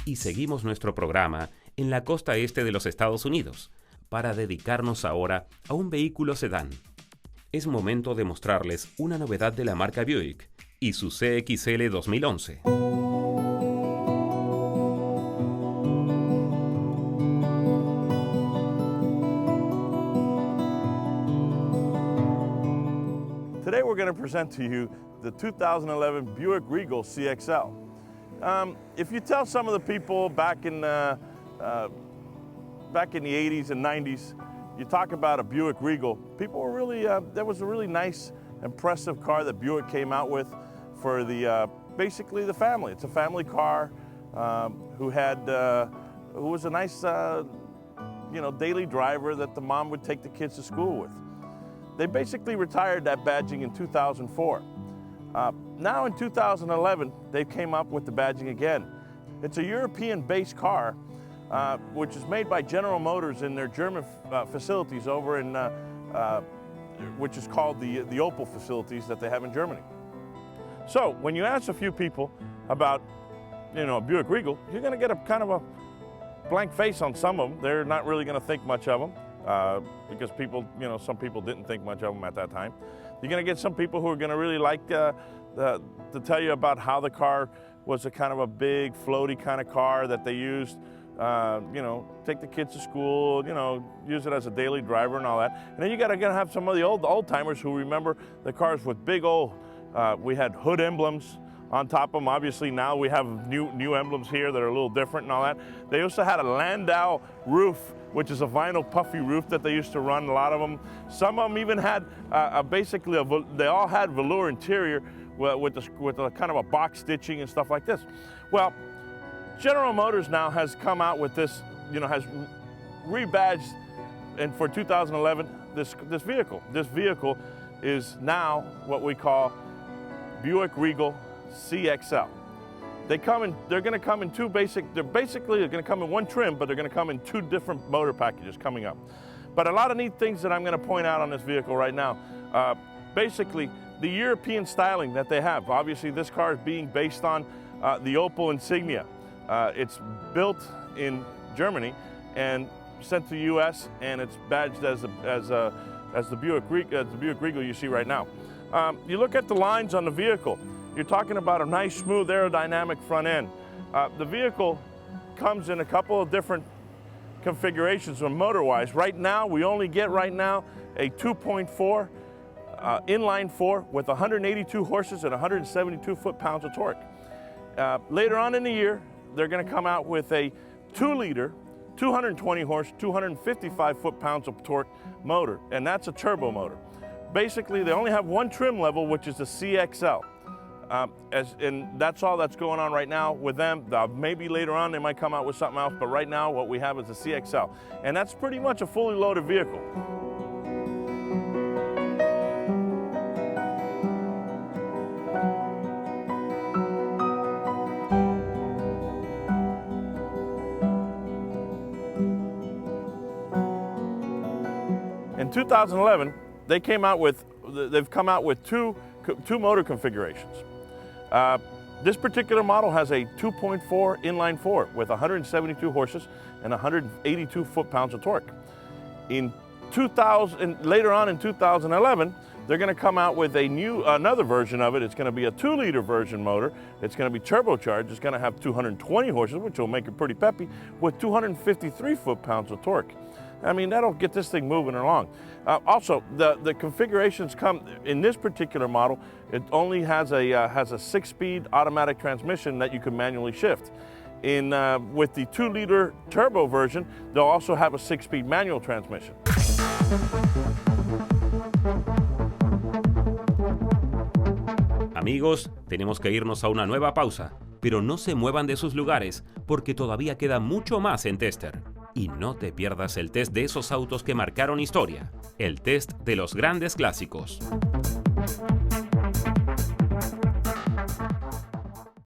y seguimos nuestro programa en la costa este de los Estados Unidos para dedicarnos ahora a un vehículo sedán. Es momento de mostrarles una novedad de la marca Buick y su CXL 2011. Today we're going to present to you the 2011 Buick Regal CXL. If you tell some of the people back in the 80s and 90s, you talk about a Buick Regal, people were really, that was a really nice, impressive car that Buick came out with for the, basically the family. It's a family car who was a nice, daily driver that the mom would take the kids to school with. They basically retired that badging in 2004. Now in 2011, they came up with the badging again. It's a European-based car, which is made by General Motors in their German facilities over in, which is called the Opel facilities that they have in Germany. So when you ask a few people about, a Buick Regal, you're going to get a kind of a blank face on some of them. They're not really going to think much of them. Because people, some people didn't think much of them at that time. You're going to get some people who are going to really like to tell you about how the car was a kind of a big, floaty kind of car that they used, take the kids to school, use it as a daily driver and all that. And then you're going to have some of the old timers who remember the cars with big old, we had hood emblems on top of them. Obviously now we have new emblems here that are a little different and all that. They also had a Landau roof, which is a vinyl puffy roof that they used to run, a lot of them. Some of them even had they all had velour interior with a kind of a box stitching and stuff like this. Well, General Motors now has come out with this, has rebadged, and for 2011, this vehicle. This vehicle is now what we call Buick Regal CXL. They're going to come in they're going to come in one trim, but they're going to come in two different motor packages coming up. But a lot of neat things that I'm going to point out on this vehicle right now. Basically, the European styling that they have. Obviously, this car is being based on the Opel Insignia. It's built in Germany and sent to the U.S., and it's badged as the Buick Regal you see right now. You look at the lines on the vehicle. You're talking about a nice, smooth, aerodynamic front end. The vehicle comes in a couple of different configurations motor-wise. Right now, we only get a 2.4 inline four with 182 horses and 172 foot-pounds of torque. Later on in the year, they're going to come out with a 2-liter, 220 horse, 255 foot-pounds of torque motor, and that's a turbo motor. Basically, they only have one trim level, which is the CXL. And that's all that's going on right now with them. Maybe later on they might come out with something else, but right now what we have is the CXL. And that's pretty much a fully loaded vehicle. In 2011, they've come out with two motor configurations. This particular model has a 2.4 inline four with 172 horses and 182 foot-pounds of torque. Later on in 2011, they're going to come out with another version of it. It's going to be a 2-liter version motor. It's going to be turbocharged. It's going to have 220 horses, which will make it pretty peppy, with 253 foot-pounds of torque. I mean, that'll get this thing moving along. Also, the configurations come in this particular model. It only has a 6-speed automatic transmission that you can manually shift. With the 2-liter turbo version, they'll also have a 6-speed manual transmission. Amigos, tenemos que irnos a una nueva pausa, pero no se muevan de sus lugares porque todavía queda mucho más en Tester. Y no te pierdas el test de esos autos que marcaron historia, el test de los grandes clásicos.